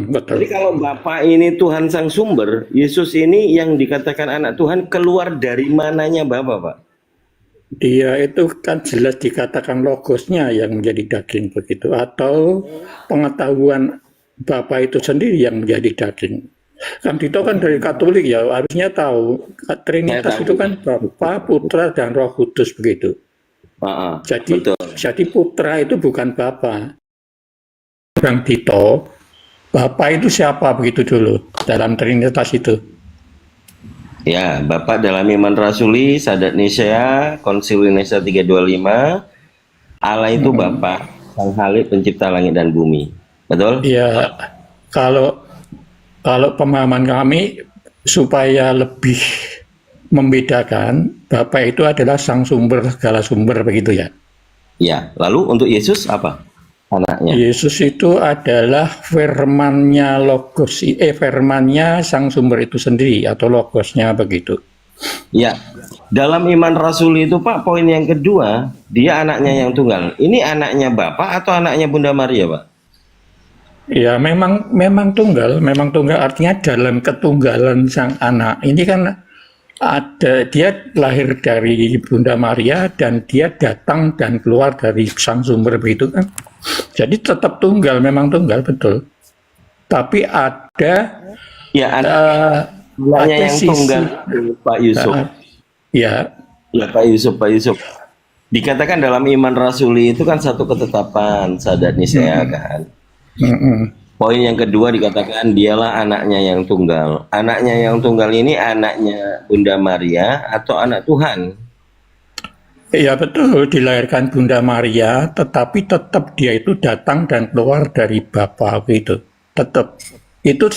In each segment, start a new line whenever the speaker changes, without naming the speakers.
Betul.
Jadi kalau Bapa ini Tuhan Sang Sumber, Yesus ini yang dikatakan anak Tuhan keluar dari mananya Bapa, Pak?
Dia itu kan jelas dikatakan logosnya yang menjadi daging begitu, atau pengetahuan Bapa itu sendiri yang menjadi daging. Kan Dito kan dari Katolik ya, harusnya tahu
Saya
Trinitas itu
tahu.
kan Bapa, Putra, dan Roh Kudus begitu. Jadi
Betul.
jadi Putra itu bukan Bapa. Bang Dito, Bapa itu siapa begitu dulu dalam Trinitas itu?
Ya, Bapak dalam iman rasuli, Sadat Nisea, Konsili Nicea 325, Allah itu
Hmm.
Bapa, Sang Halik pencipta langit dan bumi. Betul?
Ya, kalau kalau pemahaman kami supaya lebih membedakan, Bapak itu adalah sang sumber segala sumber begitu ya.
Ya. Lalu untuk Yesus apa? Anaknya.
Yesus itu adalah firmannya logos, firmannya sang sumber itu sendiri atau logosnya begitu.
Ya. Dalam iman rasuli itu Pak, poin yang kedua, dia anaknya yang tunggal. Ini anaknya Bapak atau anaknya Bunda Maria, Pak?
Ya memang tunggal artinya dalam ketunggalan sang anak. Ini kan ada dia lahir dari Bunda Maria dan dia datang dan keluar dari sang sumber begitu kan. Jadi tetap tunggal, memang tunggal betul. Tapi
Ya, anaknya
ada
yang
sisi
tunggal, Pak Yusuf.
ya.
Ya, Pak Yusuf, Pak Yusuf. Dikatakan dalam iman rasuli itu kan satu ketetapan, Sadat Nisea kan.
Mm-mm.
Poin yang kedua dikatakan dialah anaknya yang tunggal. Anaknya yang tunggal ini anaknya Bunda Maria atau anak Tuhan?
Ya betul, dilahirkan Bunda Maria, tetapi tetap dia itu datang dan keluar dari Bapa itu. Tetap itu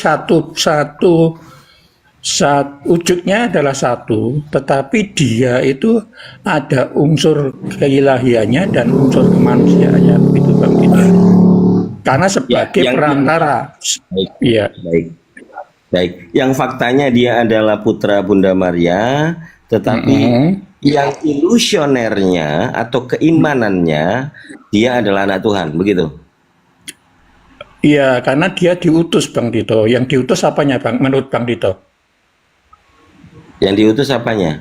wujudnya adalah satu, tetapi dia itu ada unsur keilahiannya dan unsur kemanusiaannya begitu Bang Tito. Karena
Ya,
sebagai perantara,
baik,
ya,
baik, baik. Yang faktanya dia adalah putra Bunda Maria, tetapi yang ilusionernya atau keimanannya dia adalah anak Tuhan, begitu.
ya karena dia diutus Bang Tito. Yang diutus apanya Bang? Menurut Bang Tito?
Yang diutus apanya?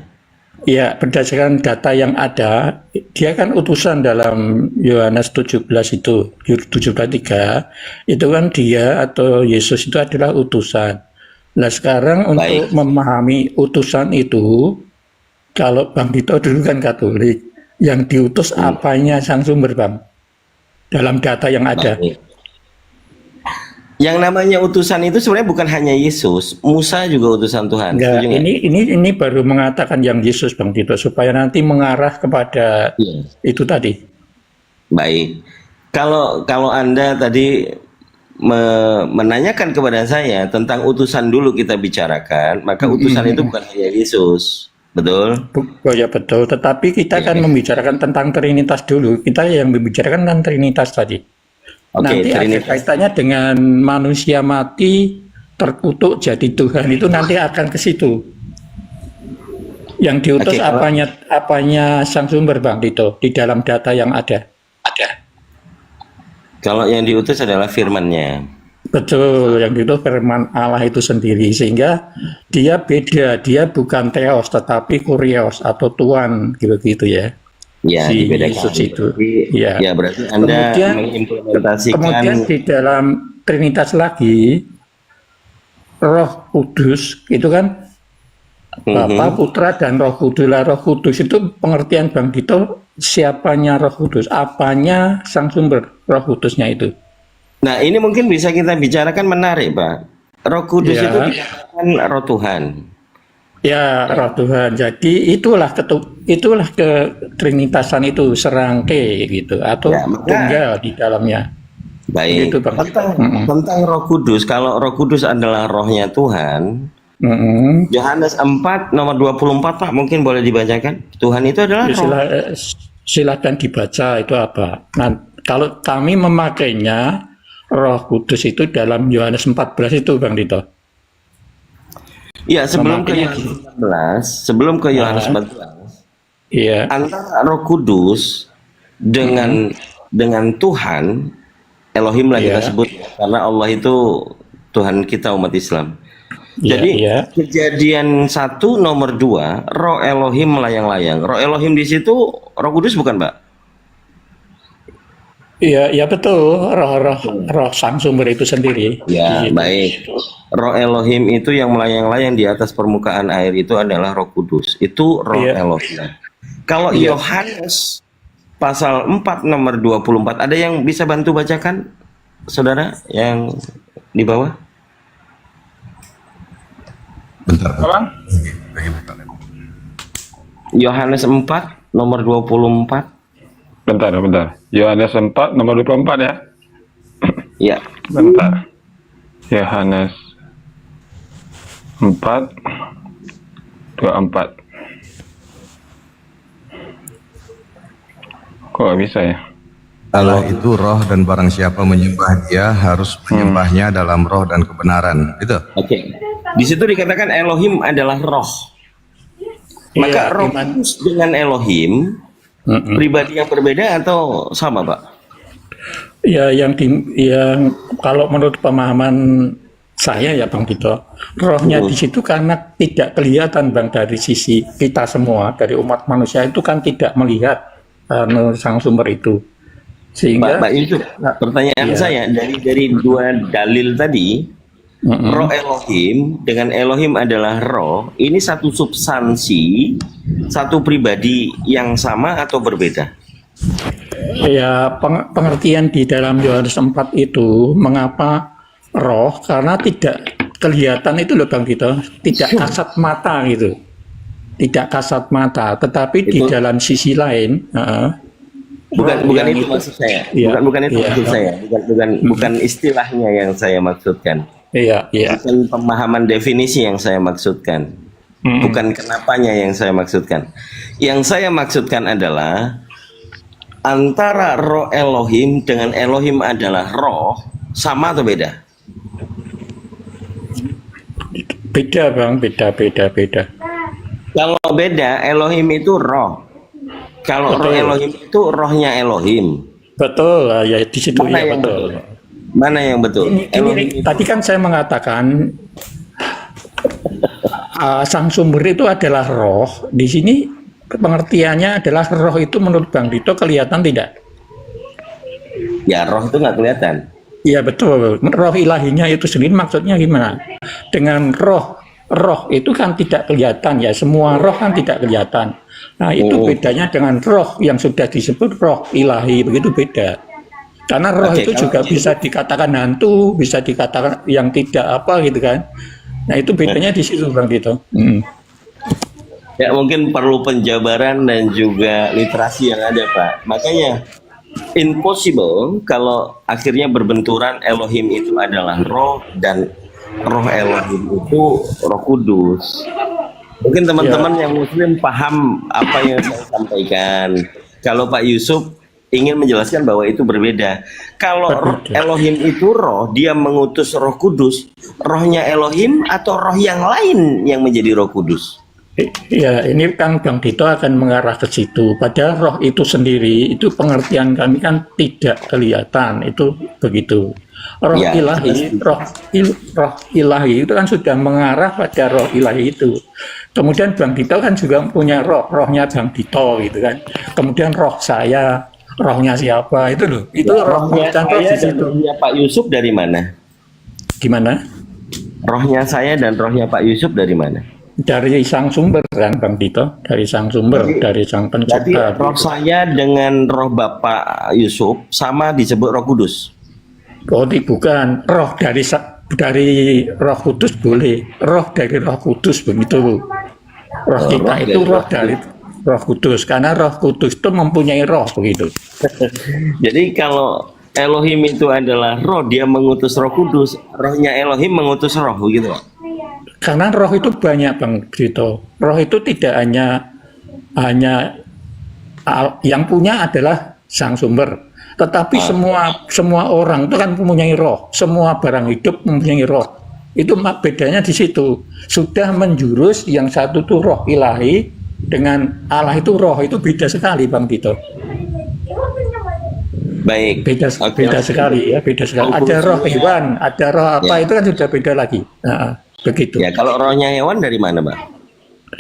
Ya, berdasarkan data yang ada, dia kan utusan dalam Yohanes 17 itu, 17:3, itu kan dia atau Yesus itu adalah utusan. Nah sekarang untuk
Baik.
memahami utusan itu, kalau Bang Dito dulu kan Katolik, yang diutus apanya sang sumber Bang? Dalam data yang ada.
Baik. Yang namanya utusan itu sebenarnya bukan hanya Yesus, Musa juga utusan Tuhan.
Enggak,
Setuju nggak?
ini baru mengatakan yang Yesus Bang Dito, supaya nanti mengarah kepada
Iya.
itu tadi.
Baik. Kalau Anda tadi menanyakan kepada saya tentang utusan dulu kita bicarakan, maka utusan itu bukan hanya Yesus. Betul?
Oh ya betul, tetapi kita
Iya.
kan membicarakan tentang Trinitas dulu. Kita yang membicarakan tentang Trinitas tadi.
Oke,
Nanti ada
Trinitas.
kaitannya dengan manusia mati terkutuk jadi Tuhan, itu nanti akan ke situ. Yang diutus
Oke, kalau
apanya sang sumber Bang Dito di dalam data yang ada.
kalau yang diutus adalah firman-Nya.
Betul, yang itu firman Allah itu sendiri, sehingga dia beda, dia bukan Theos tetapi Kurios atau Tuhan gitu ya.
Ya,
Si
dibedakan.
Yesus itu.
Berarti,
Ya.
ya berarti Anda
Kemudian
mengimplementasikan
di dalam Trinitas lagi, Roh Kudus itu kan Bapa, Putra, dan Roh Kudus. Lah, Roh Kudus itu pengertian Bang Dito, siapanya Roh Kudus, apanya sang sumber Roh Kudusnya itu.
Nah, ini mungkin bisa kita bicarakan menarik, Pak. Roh Kudus
Ya.
itu dikatakan Roh Tuhan.
Ya, Roh Tuhan. Jadi itulah ke Trinitasan itu serangkai gitu atau
Ya, maka
tunggal di dalamnya.
baik.
Gitu, Bang.
Tentang Roh Kudus, kalau Roh Kudus adalah rohnya Tuhan,
Mm-mm.
Yohanes 4 nomor 24 Pak, mungkin boleh dibacakan. Tuhan itu adalah roh.
Silakan dibaca itu apa. Nah, kalau kami memakainya Roh Kudus itu dalam Yohanes 14 itu Bang Dito.
Iya, sebelum ke
Memakainya
Yohanes 14, sebelum ke Yohanes 14,
Iya.
antara Roh Kudus dengan Tuhan Elohim lah kita
Iya,
sebut, karena Allah itu Tuhan kita umat Islam.
iya,
Jadi
iya.
Kejadian 1 nomor 2, roh Elohim melayang-layang. Roh Elohim di situ Roh Kudus bukan, Pak?
Iya, iya betul. Roh-roh roh sang sumber itu sendiri
Ya,
di situ.
baik. Roh Elohim itu yang melayang-layang di atas permukaan air itu adalah Roh Kudus. Itu roh
Iya,
Elohim. Kalau
iya.
Yohanes pasal 4 nomor 24, ada yang bisa bantu bacakan, Saudara, yang di bawah?
Bentar, bentar.
Bang?
Lagi buka.
Yohanes 4 nomor 24.
Bentar, bentar. Yohanes 4 nomor 24 ya.
Ya,
Bentar. Yohanes 4 24. Kok gak bisa ya?
Allah itu roh dan barang siapa menyembah dia harus menyembahnya dalam roh dan kebenaran. Itu.
oke. Di situ dikatakan Elohim adalah roh. Maka
Iya,
Roh
iman.
Kudus dengan Elohim
Mm-mm.
pribadi yang berbeda atau sama, Pak?
Ya, yang kalau menurut pemahaman saya ya Bang Tito, rohnya di situ karena tidak kelihatan Bang dari sisi kita semua, dari umat manusia itu kan tidak melihat sang sumber itu. Sehingga
Pak Yusuf, pertanyaan
Iya.
saya dari dua dalil tadi, roh Elohim dengan Elohim adalah roh, ini satu substansi, satu pribadi yang sama atau berbeda?
ya pengertian di dalam Yohanes 4 itu mengapa roh, karena tidak kelihatan itu loh Bang Tito, tidak kasat mata gitu. Tidak kasat mata, tetapi di
Itu-
dalam sisi lain,
Bukan
roh
bukan
yang
itu maksud saya.
Iya,
Bukan itu
iya.
maksud saya. Bukan istilahnya yang saya maksudkan.
Iya, iya.
Bukan pemahaman definisi yang saya maksudkan. Bukan kenapanya yang saya maksudkan. Yang saya maksudkan adalah antara roh Elohim dengan Elohim adalah roh, sama atau beda?
Beda Bang, beda.
Kalau beda, Elohim itu roh. Kalau roh
Betul.
Elohim itu rohnya Elohim.
Betul, ya di situ
Mana
ya
yang
betul.
Mana yang betul? Elohim
Ini tadi kan saya mengatakan sang sumber itu adalah roh. Di sini pengertiannya adalah roh itu menurut Bang Dito kelihatan tidak?
ya roh itu nggak kelihatan.
Iya betul. Roh ilahinya itu sendiri maksudnya gimana? Dengan roh itu kan tidak kelihatan ya. Semua roh kan tidak kelihatan. Nah itu bedanya dengan roh yang sudah disebut roh ilahi, begitu beda. Karena roh
Oke,
itu juga bisa dikatakan hantu, bisa dikatakan yang tidak apa gitu kan. Nah itu bedanya di situ Bang Dito.
Ya mungkin perlu penjabaran dan juga literasi yang ada, Pak. Makanya impossible kalau akhirnya berbenturan Elohim itu adalah roh dan roh Elohim itu Roh Kudus. Mungkin teman-teman yang Muslim paham apa yang saya sampaikan. Kalau Pak Yusuf ingin menjelaskan bahwa itu berbeda. Kalau
Berbeda.
Elohim itu roh, dia mengutus Roh Kudus, rohnya Elohim atau roh yang lain yang menjadi Roh Kudus?
Ya, ini kan Bang Dito akan mengarah ke situ. Padahal roh itu sendiri, itu pengertian kami kan tidak kelihatan, itu begitu. Roh
Ya,
ilahi, roh ilahi itu kan sudah mengarah pada roh ilahi itu. Kemudian Bang Dito kan juga punya rohnya Bang Dito gitu kan. Kemudian roh saya, rohnya siapa itu loh. Itu roh dan roh di
saya dan
situ.
rohnya Pak Yusuf dari mana?
Gimana?
Rohnya saya dan rohnya Pak Yusuf dari mana?
Dari sang sumber kan Bang Dito, dari sang sumber, dari sang
Berarti
pencipta.
roh saya dengan roh Bapak Yusuf sama disebut Roh Kudus.
Oh, bukan roh dari Roh Kudus boleh, roh dari Roh Kudus begitu. Roh kita itu roh dari Roh Kudus, karena Roh Kudus itu mempunyai roh begitu.
Jadi kalau Elohim itu adalah roh, dia mengutus Roh Kudus, rohnya Elohim mengutus roh begitu, Pak.
Karena roh itu banyak Bang Dito. Roh itu tidak hanya yang punya adalah sang sumber, tetapi semua orang itu kan mempunyai roh, semua barang hidup mempunyai roh. Itu bedanya di situ. Sudah menjurus yang satu itu roh ilahi dengan Allah itu roh, itu beda sekali Bang Dito.
Baik.
Beda sekali ya, beda sekali. Ada roh hewan, ada roh apa itu kan sudah beda lagi. Nah, begitu.
Ya, kalau rohnya hewan dari mana, Bang?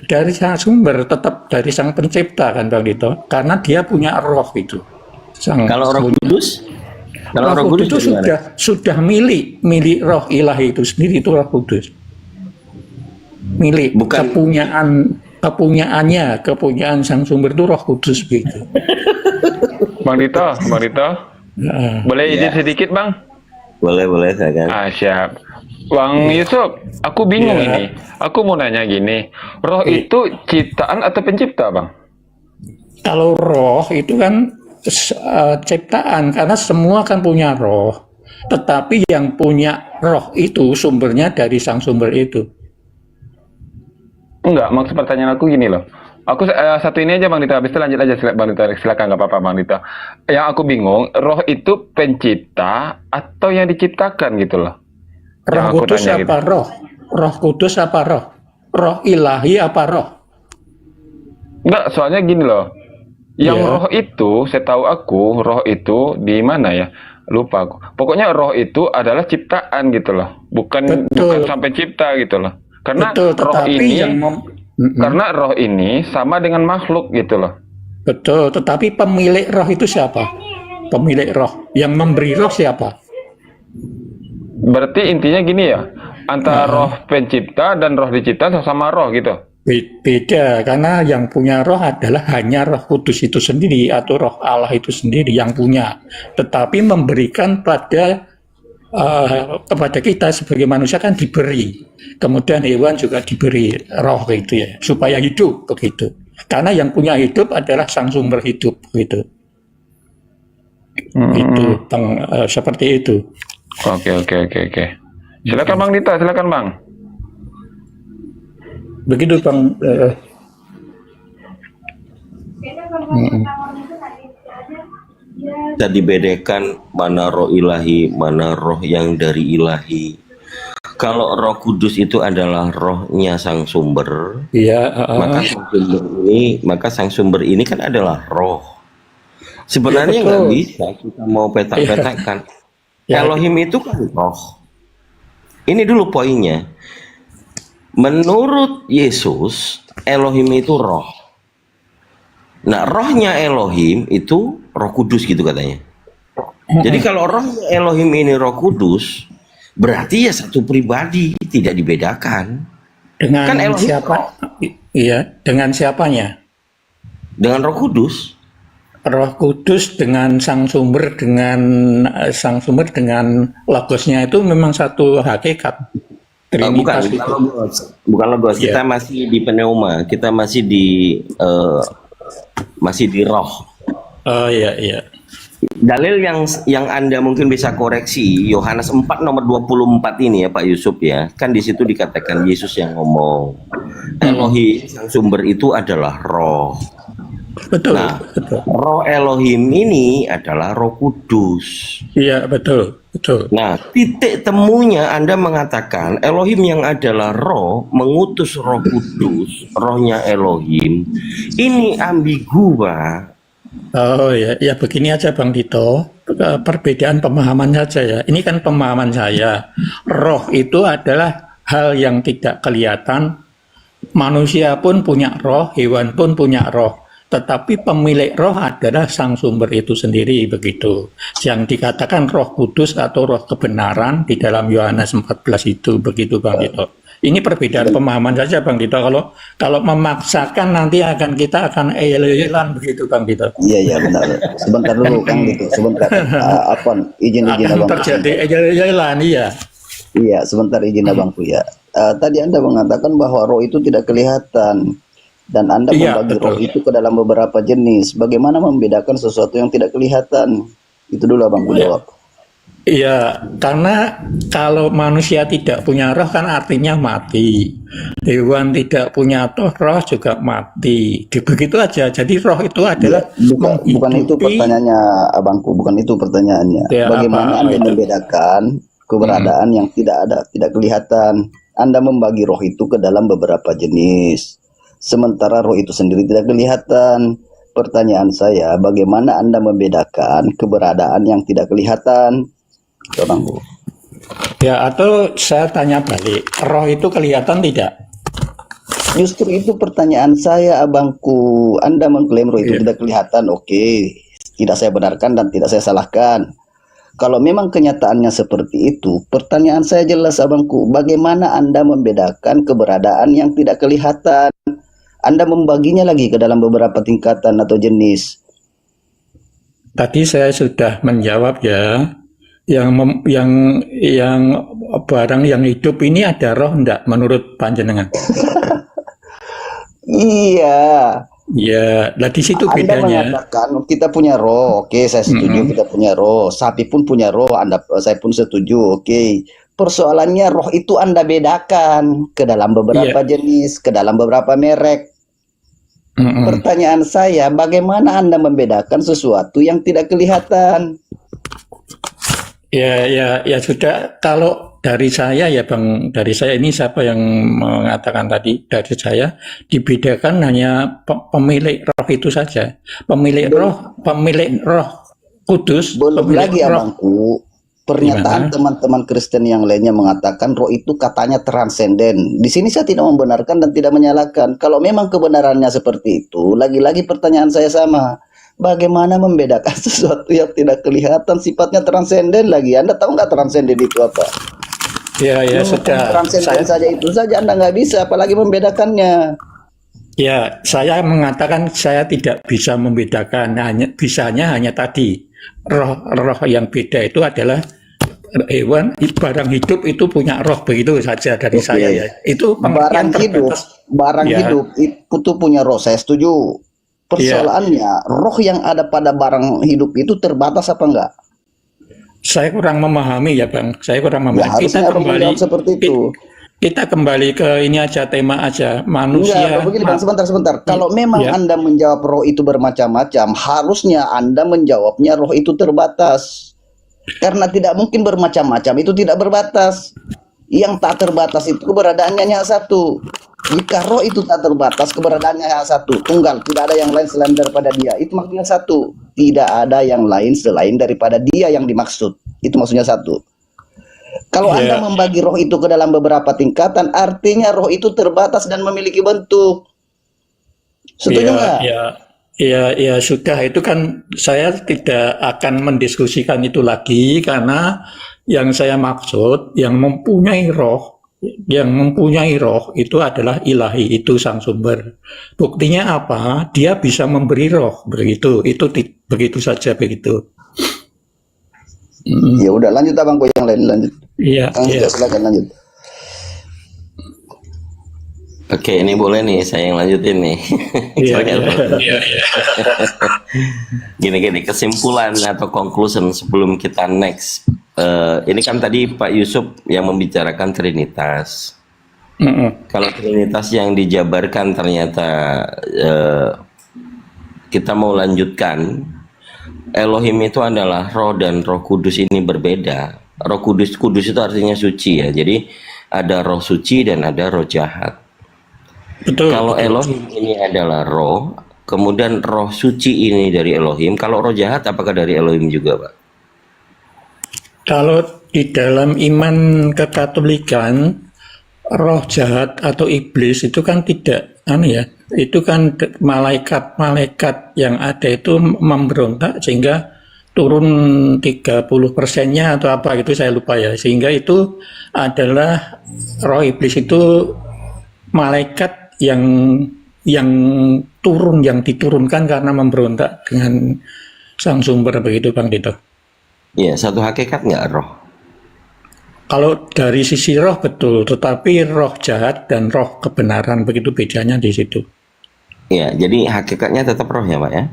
Dari sang sumber, tetap dari sang pencipta kan Bang Dito, karena dia punya roh itu.
Kalau Roh Kudus? Kalau
Roh Kudus itu sudah milik roh ilahi itu sendiri, itu Roh Kudus. Milik,
Bukan.
kepunyaan sang sumber itu Roh Kudus begitu.
Bang Dito, boleh izin sedikit Bang?
Boleh silakan.
Siap. Bang Yusuf, aku bingung ini. Aku mau nanya gini, roh itu ciptaan atau pencipta, Bang?
Kalau roh itu kan ciptaan, karena semua kan punya roh. Tetapi yang punya roh itu sumbernya dari sang sumber itu.
Enggak, maksud pertanyaan aku gini loh. Aku satu ini aja Bang Dito, habis itu lanjut aja Bang Dito, silakan nggak apa-apa Bang Dito. Yang aku bingung, roh itu pencipta atau yang diciptakan gitu loh?
Roh Kudus apa gitu. Roh? Roh Kudus apa roh? Roh ilahi apa roh?
Enggak, soalnya gini loh. Yang roh itu, setahu aku, roh itu di mana ya? Lupa aku. Pokoknya roh itu adalah ciptaan gitu loh. Bukan sampai cipta gitu loh. Karena roh ini karena roh ini sama dengan makhluk gitu loh.
Betul, tetapi pemilik roh itu siapa? Pemilik roh, yang memberi roh siapa?
Berarti intinya gini ya, antara roh pencipta dan roh dicipta sama roh gitu.
Beda, karena yang punya roh adalah hanya Roh Kudus itu sendiri atau roh Allah itu sendiri yang punya. Tetapi memberikan kepada kita sebagai manusia kan diberi. Kemudian hewan juga diberi roh gitu ya, supaya hidup begitu. Karena yang punya hidup adalah sang sumber hidup gitu. Itu seperti itu.
Oke. Silakan Bang Dita, silakan Bang.
Begitu Bang.
Bisa dibedakan mana roh ilahi, mana roh yang dari ilahi. Kalau Roh Kudus itu adalah rohnya sang sumber, maka sang sumber ini kan adalah roh. Sebenarnya nggak bisa kita mau petak-petakan. Elohim itu kan roh. Ini dulu poinnya. Menurut Yesus, Elohim itu roh. Nah, rohnya Elohim itu Roh Kudus gitu katanya. Jadi kalau rohnya Elohim ini Roh Kudus, berarti ya satu pribadi, tidak dibedakan.
Dengan kan Elohim siapa? Iya, dengan siapanya? Dengan
Roh Kudus.
Roh Kudus dengan sang sumber dengan logosnya itu memang satu hakikat.
Bukan logos. Kita masih di pneuma, kita masih di roh.
Oh iya.
Dalil yang Anda mungkin bisa koreksi Yohanes 4 nomor 24 ini ya Pak Yusuf ya. Kan di situ dikatakan Yesus yang ngomong. Elohim sang sumber itu adalah roh.
Betul.
Roh Elohim ini adalah Roh Kudus.
Iya, betul.
Nah, titik temunya Anda mengatakan Elohim yang adalah roh mengutus Roh Kudus, rohnya Elohim. Ini ambigu, Pak.
Oh ya begini aja Bang Dito, perbedaan pemahaman saja ya. Ini kan pemahaman saya. Roh itu adalah hal yang tidak kelihatan. Manusia pun punya roh, hewan pun punya roh. Tetapi pemilik roh adalah sang sumber itu sendiri begitu. Yang dikatakan Roh Kudus atau roh kebenaran di dalam Yohanes 14 itu begitu Bang Dito. Ini perbedaan pemahaman saja Bang Dito. Kalau memaksakan nanti kita akan el-elan begitu Bang Dito.
Iya benar. Sebentar dulu Kang Dito. Sebentar. Izin Abang.
Terjadi el-elan iya.
Iya sebentar izin Abangku ya. Tadi Anda mengatakan bahwa roh itu tidak kelihatan. Dan Anda membagi roh itu ke dalam beberapa jenis. Bagaimana membedakan sesuatu yang tidak kelihatan? Itu dulu Abangku jawab.
Iya, karena kalau manusia tidak punya roh kan artinya mati. Hewan tidak punya roh juga mati. Begitu aja. Jadi roh itu adalah
bukan itu pertanyaannya Abangku, bukan itu pertanyaannya.
Ya,
bagaimana Anda membedakan keberadaan yang tidak kelihatan? Anda membagi roh itu ke dalam beberapa jenis. Sementara roh itu sendiri tidak kelihatan. Pertanyaan saya, bagaimana Anda membedakan keberadaan yang tidak kelihatan? Itu, Bangku.
Ya, atau saya tanya balik, roh itu kelihatan tidak?
Justru itu pertanyaan saya, Abangku. Anda mengklaim roh itu
Iya.
tidak kelihatan, oke. Tidak saya benarkan dan tidak saya salahkan. Kalau memang kenyataannya seperti itu, pertanyaan saya jelas, Abangku. Bagaimana Anda membedakan keberadaan yang tidak kelihatan? Anda membaginya lagi ke dalam beberapa tingkatan atau jenis.
Tadi saya sudah menjawab ya, yang barang yang hidup ini ada roh enggak menurut panjenengan?
Iya.
Ya, lah di situ
Anda
bedanya.
mengatakan kita punya roh, oke, saya setuju kita punya roh. Sapi pun punya roh, saya pun setuju, oke. Persoalannya roh itu Anda bedakan ke dalam beberapa
Iya.
jenis, ke dalam beberapa merek.
Mm-mm.
Pertanyaan saya, bagaimana Anda membedakan sesuatu yang tidak kelihatan?
Ya sudah. Kalau dari saya ya Bang, dari saya ini siapa yang mengatakan tadi? Dari saya dibedakan hanya pemilik roh itu saja. Pemilik roh kudus,
Belum
pemilik
lagi,
roh.
Abangku. Pernyataan
Gimana?
teman-teman Kristen yang lainnya mengatakan roh itu katanya transenden. Di sini saya tidak membenarkan dan tidak menyalahkan. Kalau memang kebenarannya seperti itu, lagi-lagi pertanyaan saya sama. Bagaimana membedakan sesuatu yang tidak kelihatan sifatnya transenden lagi? Anda tahu nggak transenden itu apa?
Ya sudah.
Transenden saja itu saja Anda nggak bisa, apalagi membedakannya.
Saya mengatakan saya tidak bisa membedakan, bisanya hanya tadi roh yang beda itu adalah hewan, barang hidup itu punya roh, begitu saja dari
Oke.
saya ya. Itu pengertian
Barang
Ya.
hidup itu punya roh, saya setuju. Persoalannya, roh yang ada pada barang hidup itu terbatas apa enggak?
Saya kurang memahami ya Bang, saya kurang
Ya,
memahami.
harusnya Abang menjawab seperti itu.
Kita kembali ke ini aja, tema aja, manusia.
Enggak, begini Bang, sebentar. Kalau memang
Ya.
Anda menjawab roh itu bermacam-macam, harusnya Anda menjawabnya roh itu terbatas. Karena tidak mungkin bermacam-macam, itu tidak berbatas. Yang tak terbatas itu keberadaannya hanya satu. Jika roh itu tak terbatas, keberadaannya hanya satu, tunggal, tidak ada yang lain selain daripada dia. Itu maksudnya satu. Tidak ada yang lain selain daripada dia yang dimaksud. Itu maksudnya satu. Kalau
Ya.
Anda membagi roh itu ke dalam beberapa tingkatan, artinya roh itu terbatas dan memiliki bentuk. Setuju nggak?
Ya sudah, itu kan saya tidak akan mendiskusikan itu lagi karena yang saya maksud yang mempunyai roh itu adalah ilahi, itu sang sumber. Buktinya apa? Dia bisa memberi roh, begitu. Begitu saja begitu.
Ya udah, lanjut Abang, yang lain lanjut.
Iya,
Silakan lanjut.
Oke, ini boleh nih saya yang lanjutin nih. Silakan. Gini, kesimpulan atau conclusion sebelum kita next. Ini kan tadi Pak Yusuf yang membicarakan Trinitas. Kalau Trinitas yang dijabarkan ternyata kita mau lanjutkan, Elohim itu adalah roh dan roh kudus ini berbeda. Roh kudus itu artinya suci ya. Jadi ada roh suci dan ada roh jahat.
Betul.
Kalau Elohim ini adalah roh, kemudian roh suci ini dari Elohim. Kalau roh jahat apakah dari Elohim juga, Pak?
Kalau di dalam iman kekatolikan, roh jahat atau iblis itu kan tidak, itu kan malaikat yang ada itu memberontak sehingga turun 30%-nya atau apa gitu, saya lupa ya. Sehingga itu adalah roh iblis itu malaikat yang diturunkan karena memberontak dengan sang sumber, begitu Bang Dito.
Ya, satu hakikat nggak roh?
Kalau dari sisi roh betul, tetapi roh jahat dan roh kebenaran, begitu bedanya di situ.
Ya, jadi hakikatnya tetap roh ya Pak ya?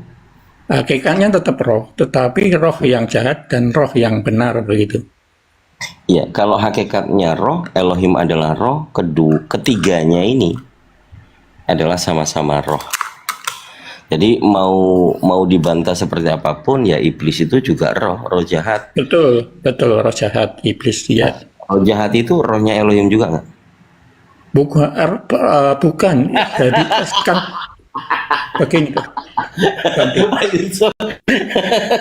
Hakikatnya tetap roh, tetapi roh yang jahat dan roh yang benar, begitu.
Ya, kalau hakikatnya roh, Elohim adalah roh, ketiganya ini adalah sama-sama roh. Jadi mau dibantah seperti apapun ya, iblis itu juga roh jahat.
Betul, roh jahat, iblis ya.
Roh jahat itu rohnya Elohim juga nggak?
Bukan. Jadi kan begini Pak. Bang Tito,
Pak Yusuf,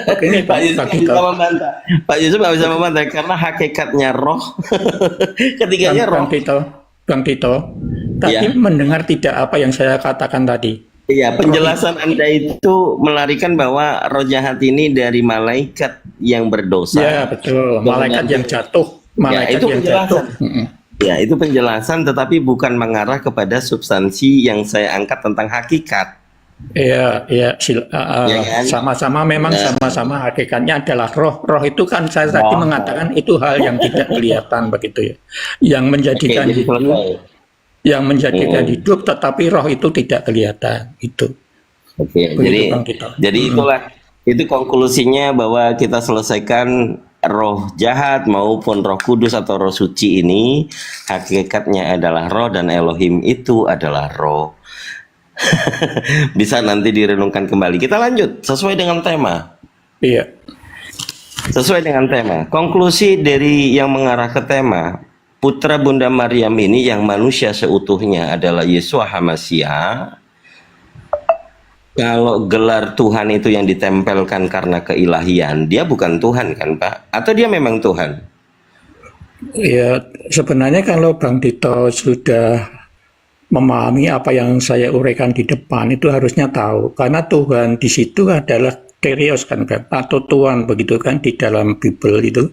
begini
Pak Yusuf
Bang
nggak
Tito.
bisa membantah. Pak Yusuf nggak bisa membantah karena hakikatnya roh, ketiganya
Bang
roh.
Tito, Bang Tito, tadi
Ya,
mendengar tidak apa yang saya katakan tadi?
iya.
Roh itu,
Penjelasan Anda itu melarikan bahwa roh jahat ini dari malaikat yang
ya
berdosa.
betul, malaikat
Kemudian,
yang jatuh,
ya
malaikat
itu
yang jatuh.
penjelasan. Ya, itu penjelasan, tetapi bukan mengarah kepada substansi yang saya angkat tentang hakikat,
Iya, iya,
ya kan?
sama-sama memang
Nah,
sama-sama hakikatnya adalah roh. Roh itu kan saya tadi
roh.
mengatakan itu hal yang tidak kelihatan begitu ya. Yang
Oke,
menjadikan
jadi
hidup,
selesai.
yang menjadikan
Mm-mm.
hidup, tetapi roh itu tidak kelihatan. Itu
Oke,
begitu Bang Tito.
jadi itulah itu konklusinya bahwa kita selesaikan roh jahat maupun roh kudus atau roh suci ini hakikatnya adalah roh dan Elohim itu adalah roh. Bisa nanti direnungkan kembali. Kita lanjut sesuai dengan tema.
Iya,
Sesuai dengan tema. Konklusi dari yang mengarah ke tema, putra Bunda Maryam ini yang manusia seutuhnya adalah Yeshua HaMashiach. Kalau gelar Tuhan itu yang ditempelkan karena keilahian, dia bukan Tuhan kan Pak? Atau dia memang Tuhan?
ya sebenarnya kalau Bang Tito sudah memahami apa yang saya uraikan di depan itu harusnya tahu karena Tuhan di situ adalah Kyrios kan Bang, atau Tuhan begitu kan di dalam Bible itu,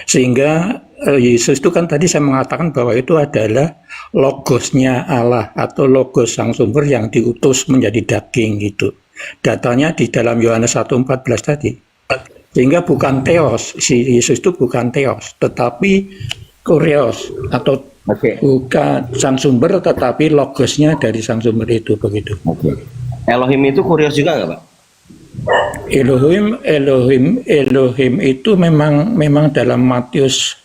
sehingga Yesus itu kan tadi saya mengatakan bahwa itu adalah logosnya Allah atau logos sang sumber yang diutus menjadi daging gitu. Datanya di dalam Yohanes 1:14 tadi. Sehingga bukan Theos, si Yesus itu bukan Theos, tetapi Kyrios atau
Oke.
bukan sang sumber tetapi logosnya dari sang sumber itu begitu.
Oke. Elohim itu kurios juga nggak Pak?
Elohim itu memang dalam Matius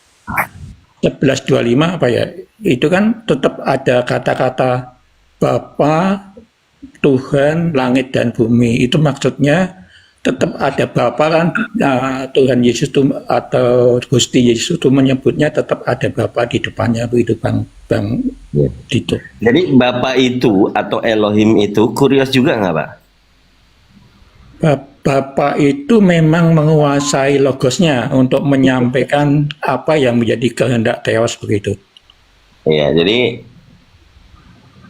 11:25 apa ya? Itu kan tetap ada kata-kata Bapa, Tuhan, langit dan bumi. Itu maksudnya tetap ada Bapa kan, Tuhan Yesus itu atau Gusti Yesus itu menyebutnya tetap ada Bapa di depannya begitu Bang
Ya.
Dito.
Jadi Bapa itu atau Elohim itu kurios juga nggak Pak?
Bapa itu memang menguasai logosnya untuk menyampaikan apa yang menjadi kehendak Theos begitu.
Iya, jadi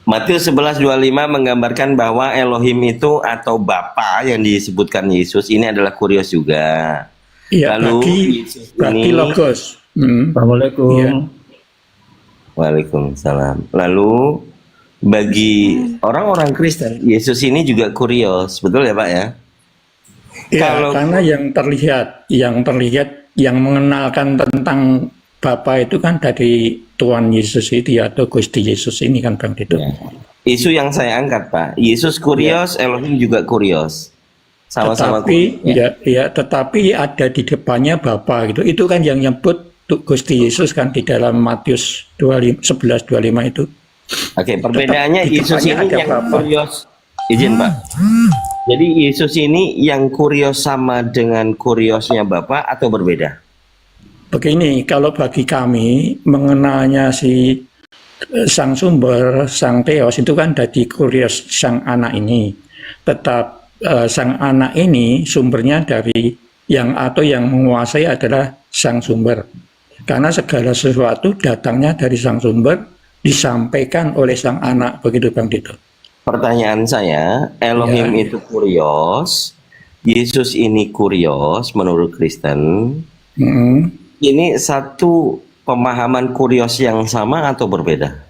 Matius 11:25 menggambarkan bahwa Elohim itu atau Bapa yang disebutkan Yesus ini adalah kurios juga.
Iya,
Lalu Yesus
bagi
ini,
logos.
Assalamualaikum.
Iya.
Waalaikumsalam. Lalu bagi orang-orang Kristen, Yesus ini juga kurios, betul ya Pak ya?
Iya,
Kalau
karena yang mengenalkan tentang Bapa itu kan dari Tuhan Yesus itu ya, atau Gusti Yesus ini kan Bang Dito.
ya, isu yang saya angkat Pak, Yesus kurios, Elohim juga kurios, sama-sama
Tetapi
kurios.
tetapi ada di depannya Bapa gitu. Itu kan yang nyebut Gusti Yesus kan di dalam Matius 11:25 itu.
Oke, perbedaannya
Tetap di
Yesus
depannya
ini
ada
yang
Bapa.
kurios, izin Pak. Jadi Yesus ini yang kurios sama dengan kuriosnya Bapa atau berbeda?
Begini, kalau bagi kami mengenalnya si sang sumber, sang Theos itu kan dari kurios sang anak ini. Tetap sang anak ini sumbernya dari yang menguasai adalah sang sumber. Karena segala sesuatu datangnya dari sang sumber, disampaikan oleh sang anak, begitu Bang Dito.
Pertanyaan saya, Elohim
Ya.
itu kurios, Yesus ini kurios menurut Kristen.
Mm,
Ini satu pemahaman kurios yang sama atau berbeda?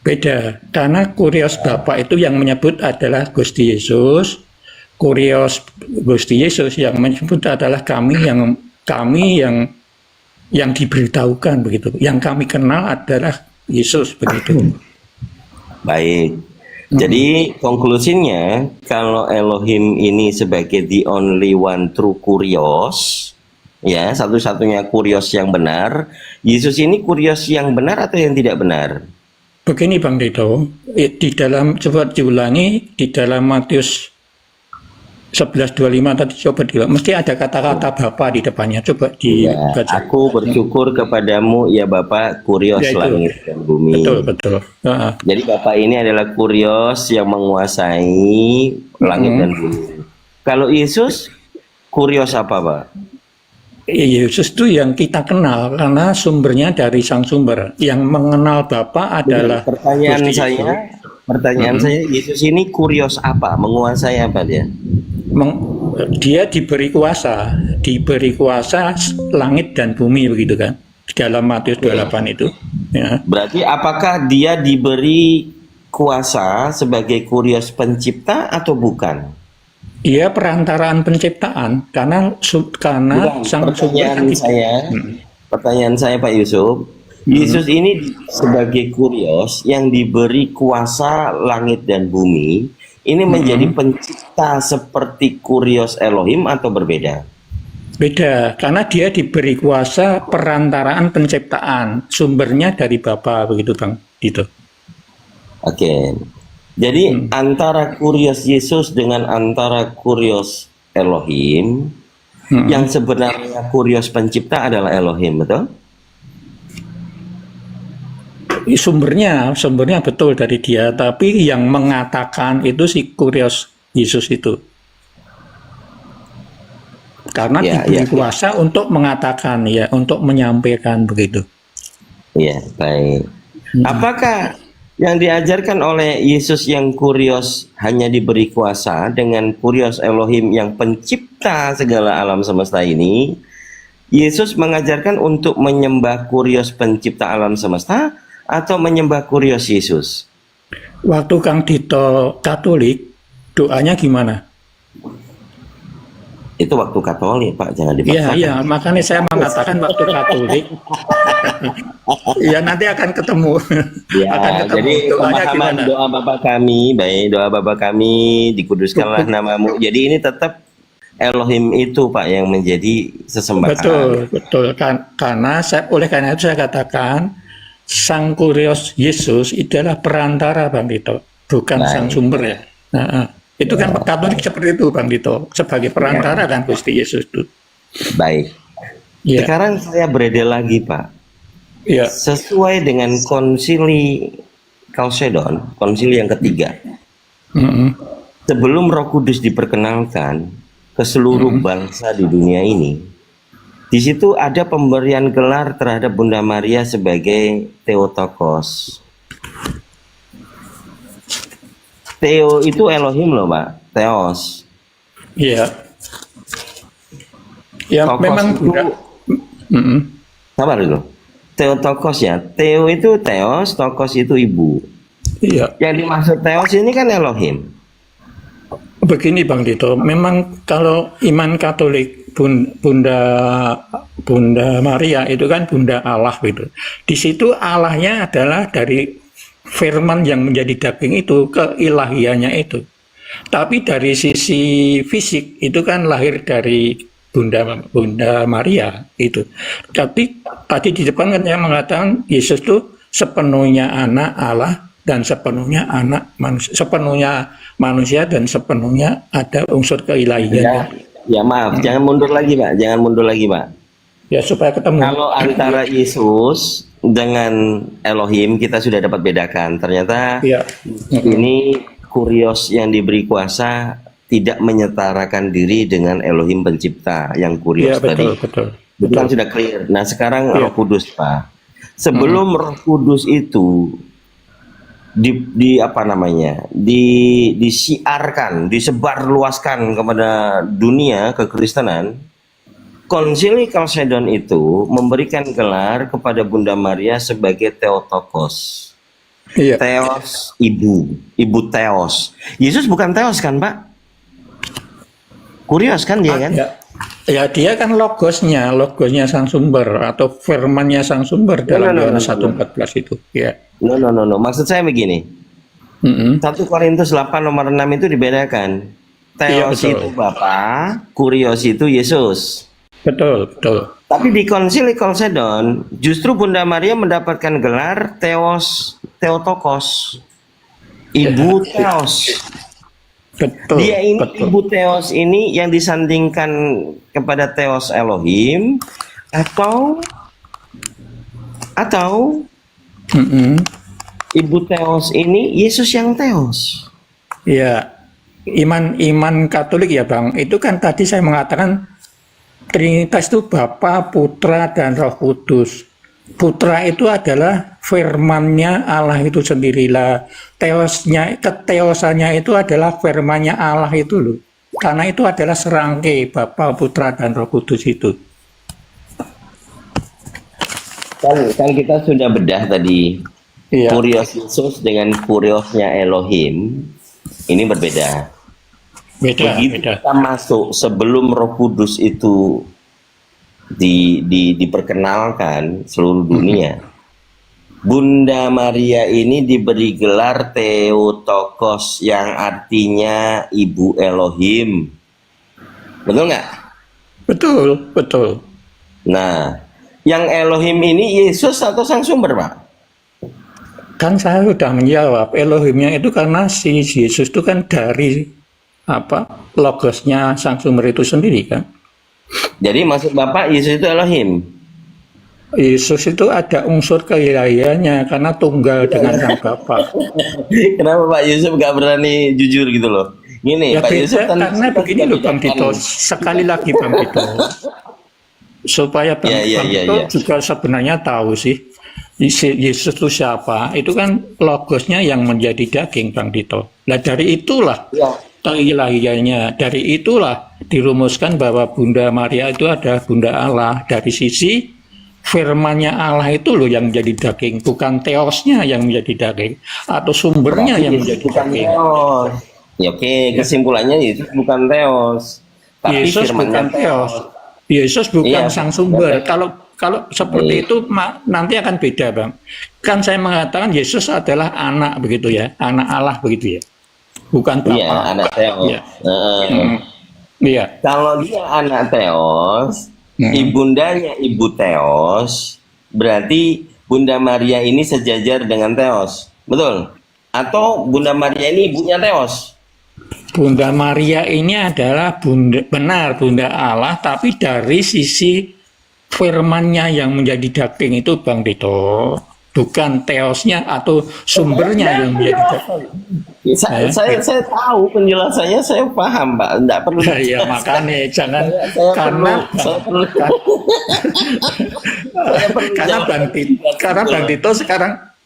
Beda, karena kurios Bapa itu yang menyebut adalah Gusti Yesus, kurios Gusti Yesus yang menyebut adalah kami yang diberitahukan begitu. Yang kami kenal adalah Yesus begitu.
Baik. Jadi konklusinya kalau Elohim ini sebagai the only one true kurios, ya satu-satunya kurios yang benar, Yesus ini kurios yang benar atau yang tidak benar?
Begini Bang Dito, di dalam coba diulangi di dalam Matius 11:25 tadi coba mesti ada kata-kata Bapa di depannya. Coba
Ya,
dibaca.
aku bersyukur kepadamu ya Bapa Kurios
Ya itu.
langit dan bumi.
Betul. Heeh.
Jadi Bapak ini adalah Kurios yang menguasai langit dan bumi. Kalau Yesus, Kurios apa, Pak?
Yesus itu yang kita kenal karena sumbernya dari sang sumber. Yang mengenal Bapa adalah
Pertanyaan
Gusti Yesus.
saya, Yesus ini Kurios apa? Menguasai apa dia?
Dia diberi kuasa langit dan bumi begitu kan. Dalam Matius 28 itu. Ya.
Berarti apakah dia diberi kuasa sebagai Kurios pencipta atau bukan?
Ia perantaraan penciptaan karena
Bukan.
sang sumber
Pertanyaan saya Pak Yusuf, Yesus ini sebagai Kurios yang diberi kuasa langit dan bumi, ini menjadi pencipta seperti Kurios Elohim atau berbeda?
beda karena dia diberi kuasa perantaraan penciptaan, sumbernya dari Bapa begitu Bang gitu.
Oke. Jadi antara Kurios Yesus dengan antara Kurios Elohim, yang sebenarnya Kurios pencipta adalah Elohim, betul?
Sumbernya betul dari dia, tapi yang mengatakan itu si Kurios Yesus itu. Karena diberi kuasa untuk mengatakan ya, untuk menyampaikan begitu.
Iya, baik. Apakah yang diajarkan oleh Yesus yang Kurios hanya diberi kuasa dengan Kurios Elohim yang pencipta segala alam semesta ini, Yesus mengajarkan untuk menyembah Kurios pencipta alam semesta atau menyembah Kurios Yesus?
Waktu Kang Dito Katolik, doanya gimana?
Itu waktu Katolik, Pak, jangan dipaksakan.
Iya, makanya saya mengatakan waktu Katolik. Ya nanti akan ketemu.
Ya,
Akan ketemu.
jadi
Doanya
pemahaman
gimana?
doa Bapa kami, baik doa Bapa kami, dikuduskanlah namamu. Jadi ini tetap Elohim itu Pak yang menjadi sesembahan.
Betul. Oleh karena itu saya katakan Sang Kurios Yesus itu adalah perantara Bang Dito, bukan sang sumber ya. Itu kan Katolik seperti itu Bang Dito, sebagai perantara kan Gusti Yesus itu.
Baik.
Ya.
Sekarang saya beredar lagi Pak.
Ya.
Sesuai dengan konsili Chalcedon, konsili yang ketiga. Sebelum Roh Kudus diperkenalkan ke seluruh bangsa di dunia ini, di situ ada pemberian gelar terhadap Bunda Maria sebagai Theotokos. Theo itu Elohim loh Pak, Theos.
Iya. Ya
Tokos
memang
itu, sabar dulu. Theotokos ya, Theo itu Theos, Tokos itu ibu.
Iya.
Yang dimaksud Theos ini kan Elohim.
Begini Bang Dito, memang kalau iman Katolik Bunda Maria itu kan Bunda Allah gitu. Di situ Allahnya adalah dari firman yang menjadi daging itu, keilahiannya itu. Tapi dari sisi fisik itu kan lahir dari Bunda Maria itu. Tapi tadi di depan kan yang mengatakan Yesus itu sepenuhnya anak Allah dan sepenuhnya anak manusia, sepenuhnya manusia dan sepenuhnya ada unsur keilahian.
Ya maaf, jangan mundur lagi Pak, jangan mundur lagi Pak.
Ya supaya ketemu.
Kalau antara Yesus dengan Elohim kita sudah dapat bedakan. Ternyata ini Kurios yang diberi kuasa tidak menyetarakan diri dengan Elohim pencipta yang Kurios tadi. Betul. Kan sudah clear. Nah sekarang Roh Kudus Pak. Sebelum Roh Kudus itu disiarkan, disebarluaskan kepada dunia kekristenan, Konsili Chalcedon itu memberikan gelar kepada Bunda Maria sebagai Theotokos. Theos ibu Theos. Yesus bukan Theos kan Pak? Kurios kan dia kan?
Ya dia kan logosnya sang sumber atau firmannya sang sumber dalam Yohanes 1:14 itu. Ya.
No. Maksud saya begini. 1 Korintus 8 nomor 6 itu dibedakan. Theos itu Bapa, Kurios itu Yesus.
Betul.
Tapi di Konsili Chalcedon justru Bunda Maria mendapatkan gelar Theotokos. Ibu Theos.
Betul,
Dia ini
betul.
ibu Theos ini yang disandingkan kepada Theos Elohim atau atau
Mm-mm.
ibu Theos ini Yesus yang Theos.
Ya, iman Katolik ya Bang, itu kan tadi saya mengatakan Trinitas itu Bapa, Putra, dan Roh Kudus. Putra itu adalah firmannya Allah itu sendirilah. Teosnya, keteosannya itu adalah firmannya Allah itu loh. Karena itu adalah serangkai Bapa, Putra, dan Roh Kudus itu.
Kan kita sudah bedah tadi.
Iya,
Kurios Yesus dengan kuriosnya Elohim ini berbeda.
beda,
Begitu
beda.
kita masuk sebelum Roh Kudus itu diperkenalkan seluruh dunia, Bunda Maria ini diberi gelar Theotokos yang artinya Ibu Elohim. Betul nggak?
Betul, betul.
Nah, yang Elohim ini Yesus atau Sang Sumber, Pak?
Kan saya sudah menjawab, Elohimnya itu karena si Yesus itu kan dari logosnya Sang Sumber itu sendiri kan.
Jadi maksud Bapak Yesus itu Elohim.
Yesus itu ada unsur keilahiannya karena tunggal dengan Sang Bapa.
Kenapa Pak Yusuf nggak berani jujur gitu loh? Gini,
Ya
Pak Yusuf
beda,
kan
karena begini loh Bang Tito, sekali lagi Bang Tito, supaya Bang,
Ya, ya,
Bang
ya,
Tito
ya.
juga sebenarnya tahu sih Yesus itu siapa. Itu kan logosnya yang menjadi daging Bang Tito. Nah dari itulah
Ya.
keilahiannya, dari itulah dirumuskan bahwa Bunda Maria itu adalah Bunda Allah. Dari sisi firmannya Allah itu loh yang menjadi daging, bukan teosnya yang menjadi daging atau sumbernya
Berarti
yang
Yesus
menjadi
bukan
daging.
Theos. Ya oke, kesimpulannya Yesus bukan Theos. Tapi
Yesus
firmannya
bukan Theos. Yesus bukan
Iya.
sang sumber. Kalau seperti itu nanti akan beda, Bang. Kan saya mengatakan Yesus adalah anak begitu ya, anak Allah begitu ya. Bukan
Iya,
Bapa.
anak Theos.
Iya.
Heeh.
Iya.
Kalau dia anak Theos, ibundanya ibu Theos, berarti Bunda Maria ini sejajar dengan Theos. Betul? Atau Bunda Maria ini ibunya Theos?
Bunda Maria ini adalah Bunda Allah, tapi dari sisi firmannya yang menjadi daging itu Bang Tito, bukan teosnya atau sumbernya yang menjadi daging.
Saya tahu penjelasannya, saya paham, Pak. Enggak perlu.
Nah, ya makanya jangan
saya perlu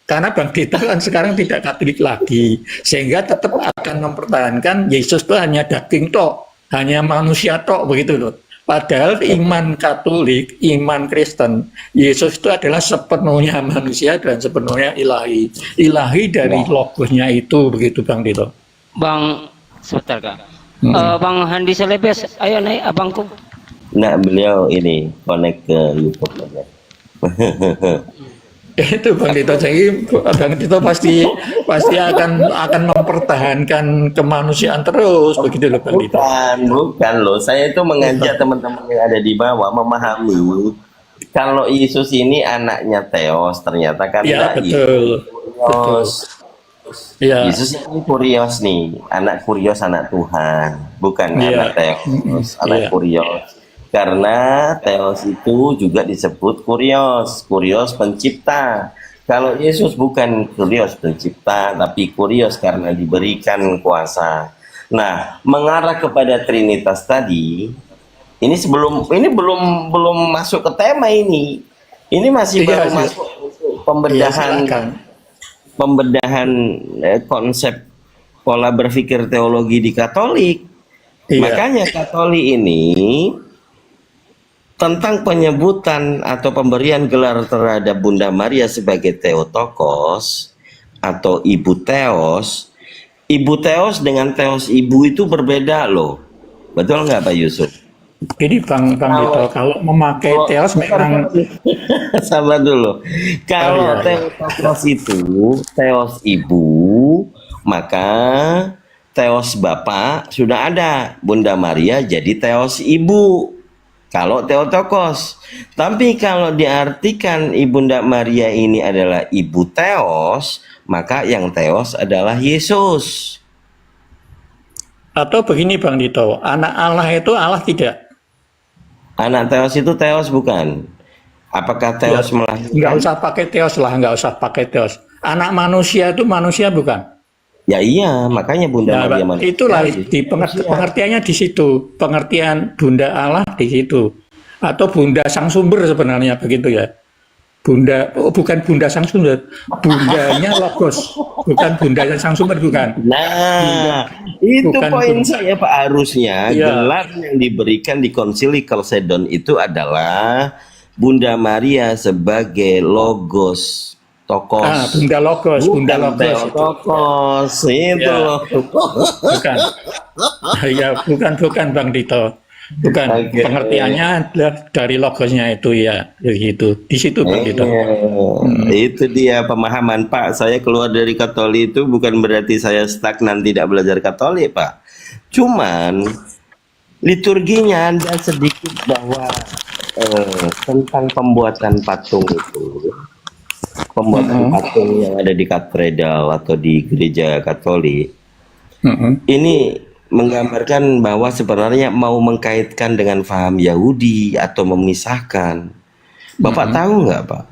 karena Bang Tito kan sekarang tidak Katolik lagi, sehingga tetap akan mempertahankan Yesus itu hanya daging tok, hanya manusia tok begitu loh. Padahal iman Katolik, iman Kristen, Yesus itu adalah sepenuhnya manusia dan sepenuhnya ilahi. Ilahi dari logosnya itu begitu Bang Tito.
Bang, sebentar Kak. Bang Handi Selebes, ayo naik abangku.
Nah, beliau ini connect ke YouTube aja.
Itu Bang Tito, jadi Bang Tito pasti akan mempertahankan kemanusiaan terus begitu loh Bang Tito.
Bukan loh. Saya itu mengajak teman-teman yang ada di bawah memahami kalau Yesus ini anaknya Theos, ternyata kan
Ya
enggak,
betul, betul. Ya,
Yesus ini kurios nih, anak kurios, anak Tuhan, bukan
Iya.
anak Theos, anak
Iya.
kurios. Karena Theos itu juga disebut kurios, kurios pencipta. Kalau Yesus bukan kurios pencipta, tapi kurios karena diberikan kuasa. Nah, mengarah kepada Trinitas tadi, ini belum masuk ke tema ini. Ini masih
Iya,
baru
iya.
masuk untuk pembedahan konsep pola berpikir teologi di Katolik.
Iya.
Makanya Katolik ini tentang penyebutan atau pemberian gelar terhadap Bunda Maria sebagai Theotokos atau Ibu Theos. Ibu Theos dengan Theos Ibu itu berbeda loh. Betul nggak Pak Yusuf?
Jadi Bang Tito, kalau memakai teos memang
Sabar dulu. Kalau
iya.
Theotokos itu Theos Ibu, maka Theos Bapak sudah ada. Bunda Maria jadi Theos Ibu. Kalau Theotokos. Tapi kalau diartikan Ibunda Maria ini adalah Ibu Theos, maka yang Theos adalah Yesus.
Atau begini Bang Dito, anak Allah itu Allah tidak?
Anak Theos itu Theos bukan? Apakah
Ya,
Theos
nggak
melahirkan?
usah pakai teos lah, nggak usah pakai teos. Anak manusia itu manusia bukan?
Ya iya, makanya Bunda
Nah,
Maria manusia.
itulah di pengertiannya di situ, pengertian Bunda Allah di situ, atau Bunda Sang Sumber sebenarnya begitu ya. Bunda, oh, bukan Bunda Sang Sumber, Bundanya Logos, bukan Bundanya Sang Sumber, bukan.
Nah, itu
Bukan
poin
Bunda.
saya Pak. Harusnya
Iya.
gelar yang diberikan di Konsili Chalcedon itu adalah Bunda Maria sebagai Logos, Tokos.
Bunda Logos, Bunda
Bukan
Logos itu.
Theotokos, itu
Ya.
loh.
Bukan. Ya, bukan Bang Dito. Bukan.
Oke.
Pengertiannya adalah dari logosnya itu ya, gitu. Di situ Bang Dito.
Itu dia pemahaman Pak. Saya keluar dari Katolik itu bukan berarti saya stagnan tidak belajar Katolik Pak. Cuman liturginya ada sedikit bahwa tentang pembuatan patung itu, pembuatan patung yang ada di katedral atau di gereja Katolik,
Mm-mm.
ini menggambarkan bahwa sebenarnya mau mengkaitkan dengan paham Yahudi atau memisahkan. Bapak tahu nggak Pak?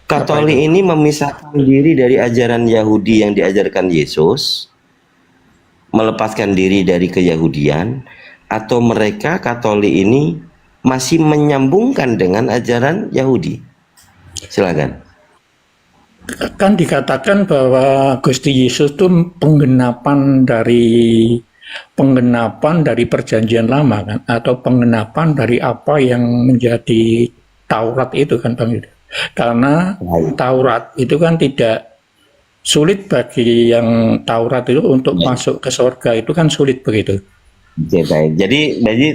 Katolik ini memisahkan diri dari ajaran Yahudi yang diajarkan Yesus, melepaskan diri dari keyahudian, atau mereka Katolik ini masih menyambungkan dengan ajaran Yahudi? Silakan.
Kan dikatakan bahwa Gusti Yesus itu penggenapan dari perjanjian lama kan, atau penggenapan dari apa yang menjadi Taurat itu kan Bang Yuda. Karena Taurat itu kan tidak sulit bagi yang Taurat itu untuk masuk ke surga, itu kan sulit begitu.
Oke, baik. Jadi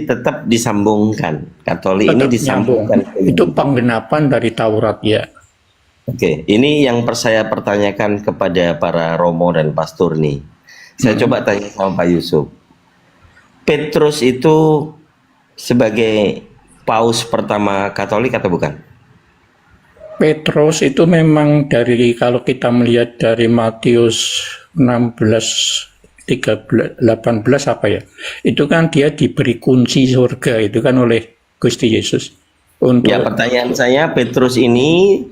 tetap disambungkan. Katolik ini
Tetap
disambungkan.
nyambung. Itu penggenapan dari Taurat ya.
Oke, ini yang saya pertanyakan kepada para romo dan pastor nih. Saya coba tanya sama Pak Yusuf. Petrus itu sebagai paus pertama Katolik atau bukan?
Petrus itu memang dari, kalau kita melihat dari Matius 16 13 18 apa ya, itu kan dia diberi kunci surga itu kan oleh Gusti Yesus untuk
Ya, pertanyaan saya, Petrus ini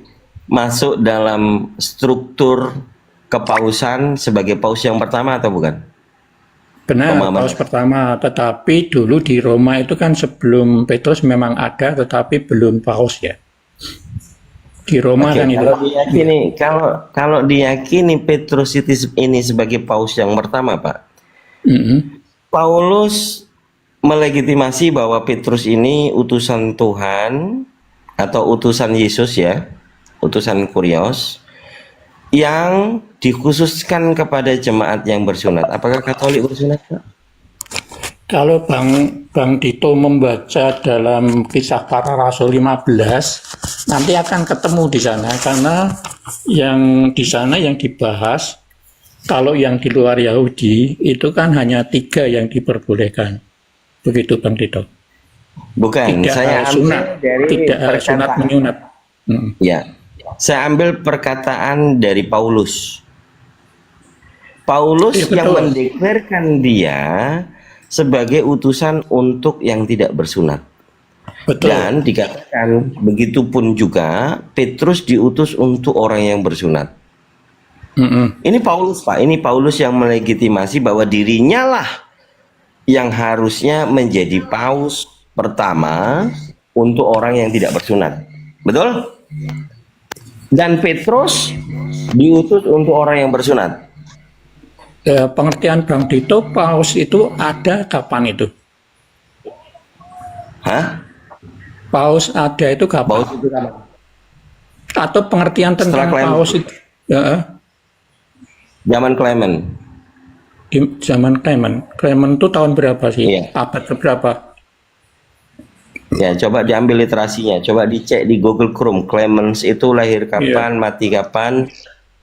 masuk dalam struktur kepausan sebagai paus yang pertama atau bukan?
benar
Pemahaman.
paus pertama, tetapi dulu di Roma itu kan sebelum Petrus memang ada tetapi belum paus ya. Di Roma
Oke,
kan itu.
kalau diyakini Petrus ini sebagai paus yang pertama, Pak,
Mm-mm.
Paulus melegitimasi bahwa Petrus ini utusan Tuhan atau utusan Yesus ya, utusan Kurios yang dikhususkan kepada jemaat yang bersunat. Apakah Katolik bersunat, Pak?
Kalau Bang Dito membaca dalam Kisah Para Rasul 15, nanti akan ketemu di sana, karena yang di sana yang dibahas, kalau yang di luar Yahudi itu kan hanya 3 yang diperbolehkan. Begitu Bang Dito.
Bukan,
Tidak
saya ambil
sunat,
dari
tidak sunat
perkataan.
menyunat.
Ya, saya ambil perkataan dari Paulus. Paulus
Iya,
yang
betul.
mendeklarkan dia sebagai utusan untuk yang tidak bersunat.
Betul.
Dan dikatakan begitupun juga Petrus diutus untuk orang yang bersunat.
Mm-mm.
Ini Paulus, Pak. Ini Paulus yang melegitimasi bahwa dirinya lah yang harusnya menjadi paus pertama untuk orang yang tidak bersunat. Betul? Dan Petrus diutus untuk orang yang bersunat.
Ya, pengertian Bang Dito, paus itu ada kapan itu?
Hah?
Paus ada itu kapan?
Paus itu kapan?
Atau pengertian tentang
Setelah Clement.
paus itu? Ya,
Zaman Clement.
di zaman Clement. Clement itu tahun berapa sih?
Iya.
Abad berapa?
Ya, coba diambil literasinya, coba dicek di Google Chrome. Clemens itu lahir kapan, mati kapan,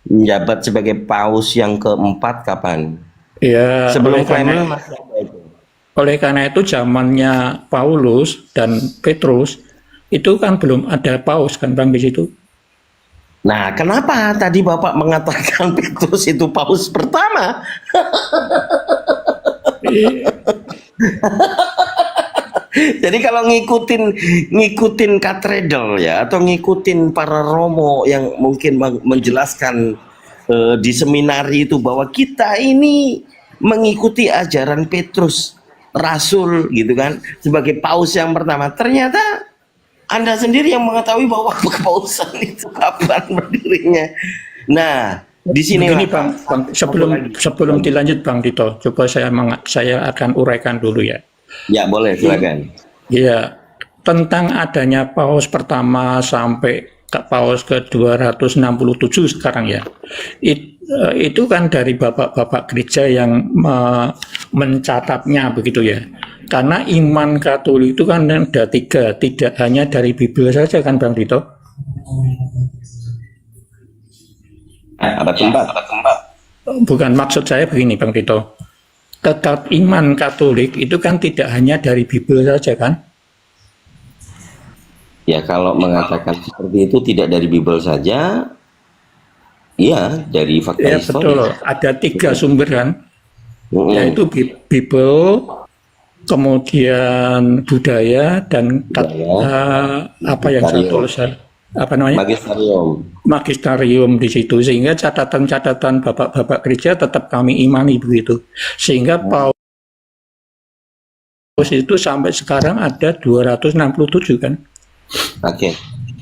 menjabat sebagai paus yang keempat kapan?
Ya,
Sebelum Clement masih ada itu.
oleh karena itu zamannya Paulus dan Petrus itu kan belum ada paus kan Bang di situ.
Nah, kenapa tadi Bapak mengatakan Petrus itu paus pertama? Jadi kalau ngikutin katedral ya, atau ngikutin para romo yang mungkin menjelaskan di seminari itu bahwa kita ini mengikuti ajaran Petrus Rasul gitu kan, sebagai paus yang pertama. Ternyata Anda sendiri yang mengetahui bahwa kepausan itu kapan berdirinya. Nah, di sini
begini Bang, sebelum dilanjut Bang Dito, coba saya akan uraikan dulu ya.
Ya boleh, silakan.
Ya, tentang adanya paus pertama sampai ke paus ke 267 sekarang ya. Itu kan dari bapak-bapak gereja yang mencatatnya begitu ya. Karena iman Katolik itu kan ada 3, tidak hanya dari Bible saja kan Bang Dito?
Abad keempat.
Bukan, maksud saya begini Bang Dito. Tetap iman Katolik itu kan tidak hanya dari Bible saja kan?
Ya kalau mengatakan seperti itu tidak dari Bible saja, iya dari fakta
Ya
historis.
betul, ada 3 sumber kan, yaitu Bible, kemudian budaya, dan apa yang saya tulis, apa namanya? Magisterium di situ, sehingga catatan-catatan bapak-bapak gereja tetap kami imani begitu, sehingga Paus itu sampai sekarang ada 267 kan?
Oke.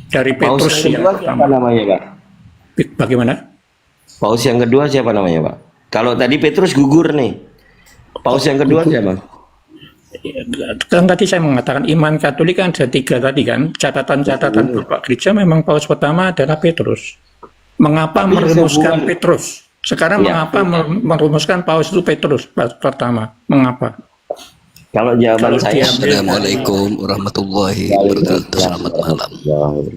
Dari
Paus
Petrus
yang kedua siapa namanya, Pak?
Bagaimana?
Paus yang kedua siapa namanya, Pak? Kalau tadi Petrus gugur nih. Paus yang kedua siapa?
Kan tadi saya mengatakan iman Katolik kan ada 3 tadi kan. Catatan-catatan Bapak Gereja memang Paus pertama adalah Petrus. Mengapa merumuskan Petrus? Sekarang mengapa merumuskan Paus itu Petrus pertama? Mengapa?
Kalau jawaban saya,
Assalamualaikum warahmatullahi wabarakatuh. Selamat malam.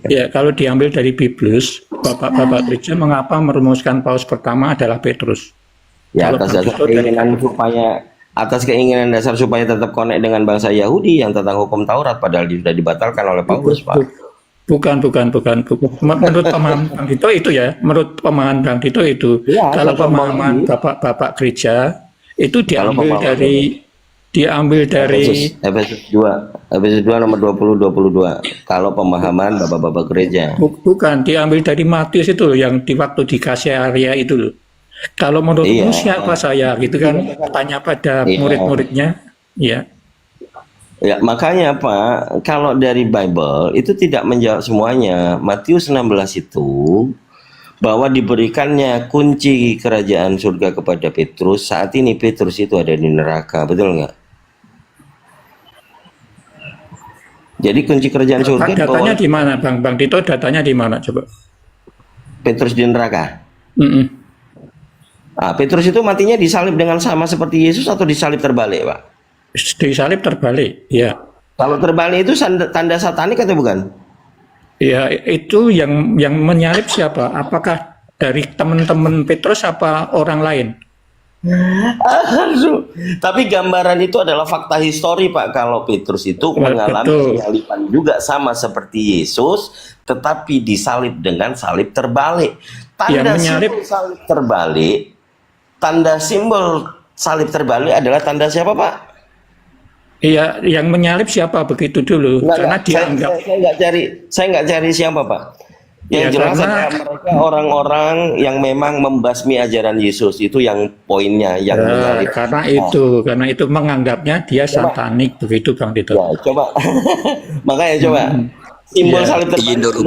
Ya,
kalau diambil dari Biblis, Bapak-bapak gereja mengapa merumuskan Paus pertama adalah Petrus?
Ya, atas keinginan dasar supaya tetap connect dengan bangsa Yahudi yang tentang hukum Taurat, padahal sudah dibatalkan oleh Paulus, Pak.
Bukan. Menurut pemahaman Bang Dito itu ya, menurut pemahaman Bang Dito itu. Ya, kalau pemahaman Bapak-bapak gereja itu diambil dari
Efesus 2 nomor 20-22. Kalau pemahaman bapak-bapak gereja.
Bukan, diambil dari Matius itu loh, yang di waktu di Kaisarea itu loh. Kalau menurutmu siapa saya gitu kan, tanya pada murid-muridnya, ya.
Ya, makanya Pak, kalau dari Bible itu tidak menjawab semuanya. Matius 16 itu bahwa diberikannya kunci kerajaan surga kepada Petrus. Saat ini Petrus itu ada di neraka, betul nggak? Jadi kunci kerajaan surga.
Datanya di mana, Bang Dito? Datanya di mana coba?
Petrus di neraka. Nah, Petrus itu matinya disalib dengan sama seperti Yesus atau disalib terbalik, Pak?
Disalib terbalik, ya.
Kalau terbalik itu tanda satanik atau bukan?
Ya, itu yang menyalib siapa? Apakah dari teman-teman Petrus apa orang lain?
Tapi gambaran itu adalah fakta histori, Pak. Kalau Petrus itu mengalami penyaliban juga sama seperti Yesus, tetapi disalib dengan salib terbalik. Tanda simbol salib terbalik, tanda simbol salib terbalik adalah tanda siapa, Pak?
Iya, yang menyalib siapa begitu dulu? Karena dianggap
saya nggak cari siapa, Pak. Yang jelas adalah mereka orang-orang yang memang membasmi ajaran Yesus, itu yang poinnya yang menyalib.
Karena itu menganggapnya dia satanik begitu, Bang Dito.
Ya, coba. Makanya coba simbol salib terbalik.
Izin dulu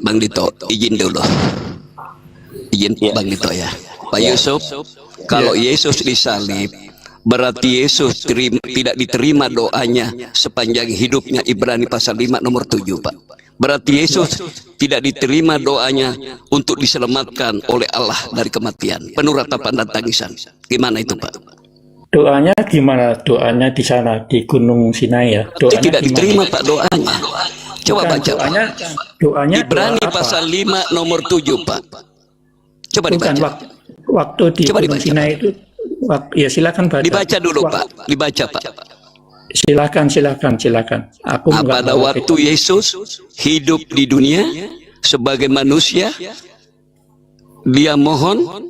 Bang Dito, izin dulu. Bang Dito ya. Pak Yusuf, kalau Yesus disalib, berarti Yesus tidak diterima doanya sepanjang hidupnya. Ibrani pasal 5 nomor 7, Pak. Berarti Yesus tidak diterima doanya untuk diselamatkan oleh Allah dari kematian, penuh ratapan dan tangisan. Gimana itu, Pak?
Doanya gimana? Doanya di sana di Gunung Sinai ya. Doanya
tidak diterima, Pak, doanya. Coba baca,
doanya
Ibrani pasal 5 nomor 7, Pak. Coba dibaca.
Waktu di Gunung Sinai itu, ya silakan baca.
Dibaca dulu, Pak. Dibaca, Pak.
Silakan.
Pada waktu Yesus hidup di dunia sebagai manusia, dia mohon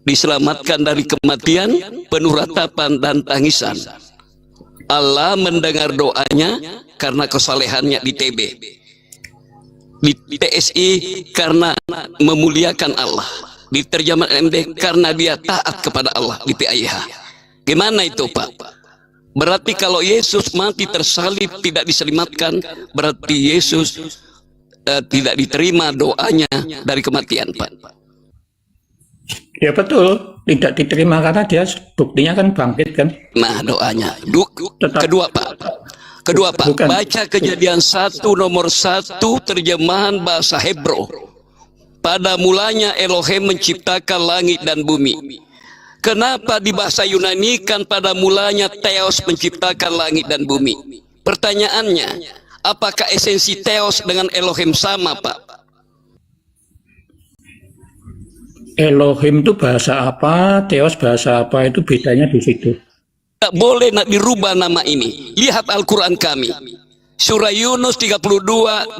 diselamatkan dari kematian, penuh ratapan dan tangisan. Allah mendengar doanya karena kesalehannya di TB. Di TSI karena memuliakan Allah. Di terjemahan MD karena dia taat kepada Allah di PIH. Gimana itu Pak? Berarti kalau Yesus mati tersalib tidak diselamatkan, berarti Yesus tidak diterima doanya dari kematian Pak.
Ya betul, tidak diterima karena dia buktinya kan bangkit kan.
Nah doanya.
Tetap-
Kedua Pak,
Bukan.
baca Kejadian 1 nomor 1 terjemahan bahasa Hebrew. Pada mulanya Elohim menciptakan langit dan bumi. Kenapa di bahasa Yunani kan pada mulanya Theos menciptakan langit dan bumi? Pertanyaannya, apakah esensi Theos dengan Elohim sama Pak?
Elohim itu bahasa apa, Theos bahasa apa, itu bedanya di situ.
Tak boleh nak dirubah nama ini. Lihat Al-Quran kami. Surah Yunus 32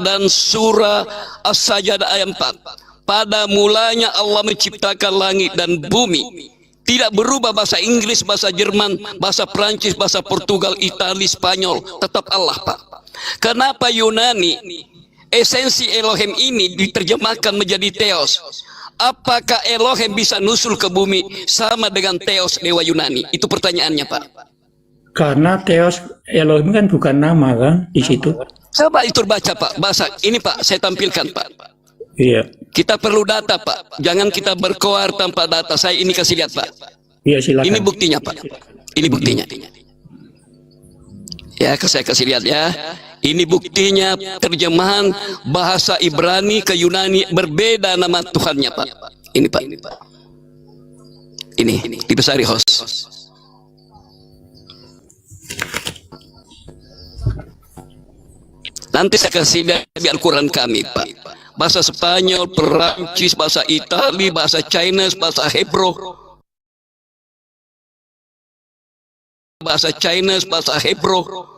dan surah As-Sajdah ayat 4. Pada mulanya Allah menciptakan langit dan bumi. Tidak berubah bahasa Inggris, bahasa Jerman, bahasa Prancis, bahasa Portugal, Itali, Spanyol. Tetap Allah Pak. Kenapa Yunani esensi Elohim ini diterjemahkan menjadi Theos? Apakah Elohim bisa nusul ke bumi sama dengan Theos dewa Yunani? Itu pertanyaannya Pak.
Karena Theos Elohim kan bukan nama kan di situ.
Coba itu baca Pak. Bahasa ini Pak, saya tampilkan Pak.
Iya,
Kita perlu data Pak. Jangan kita berkoar tanpa data. Saya ini kasih lihat Pak.
iya silakan.
Ini buktinya Pak. Ini buktinya. Ya, saya kasih lihat ya. Ini buktinya terjemahan bahasa Ibrani ke Yunani berbeda nama Tuhannya Pak. Ini Pak. Ini dibesari host. Nanti saya kasih lihat di Al-Quran kami Pak. Bahasa Spanyol, Perancis, bahasa Itali, bahasa Chinese, bahasa Hebrew. Bahasa Chinese, bahasa Hebrew.